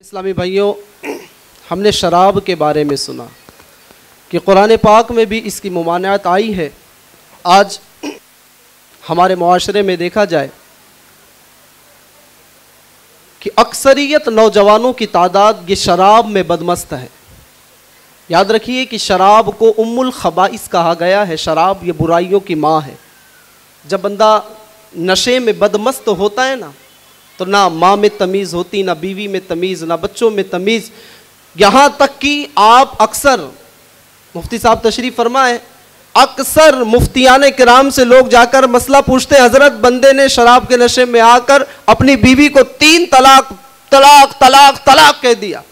इस्लामी भाइयों, हमने शराब के बारे में सुना कि कुरान पाक में भी इसकी ममानियत आई है। आज हमारे मुआशरे में देखा जाए कि अक्सरियत नौजवानों की तादाद ये शराब में बदमस्त है। याद रखिए कि शराब को उम्मुल खबाइस कहा गया है। शराब ये बुराइयों की माँ है। जब बंदा नशे में बदमस्त होता है ना, तो ना माँ में तमीज़ होती, ना बीवी में तमीज़, ना बच्चों में तमीज़। यहाँ तक कि आप अक्सर, मुफ्ती साहब तशरीफ़ फरमाए, अक्सर मुफ्तियाने किराम से लोग जाकर मसला पूछते, हज़रत बंदे ने शराब के नशे में आकर अपनी बीवी को 3 तलाक तलाक तलाक तलाक कह दिया।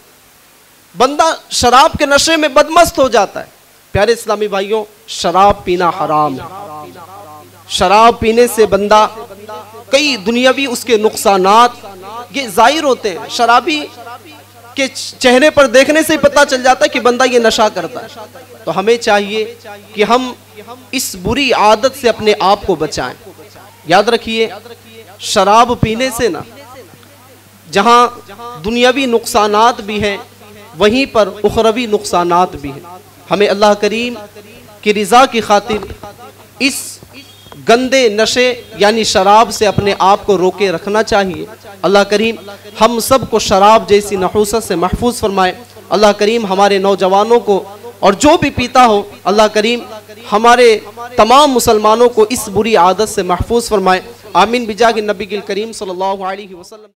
बंदा शराब के नशे में बदमस्त हो जाता है। प्यारे इस्लामी भाइयों, शराब पीना हराम है। शराब पीने से बंदा कई दुनियावी उसके नुकसानात ये जाहिर होते हैं। शराबी के चेहरे पर देखने से ही पता चल जाता है कि बंदा ये नशा करता है। तो हमें चाहिए कि हम इस बुरी आदत से अपने आप को बचाएं। याद रखिए, शराब पीने से ना जहां दुनियावी नुकसानात भी हैं, वहीं पर उखरवी नुकसानात भी हैं। हमें अल्लाह करीम की रिज़ा की खातिर इस गंदे नशे यानी शराब से अपने आप को रोके रखना चाहिए। अल्लाह करीम हम सब को शराब जैसी नहूसत से महफूज फरमाए। अल्लाह करीम हमारे नौजवानों को और जो भी पीता हो, अल्लाह करीम हमारे तमाम मुसलमानों को इस बुरी आदत से महफूज फरमाए। आमीन बिजाह नबी करीम सल्लल्लाहु अलैहि वसल्लम।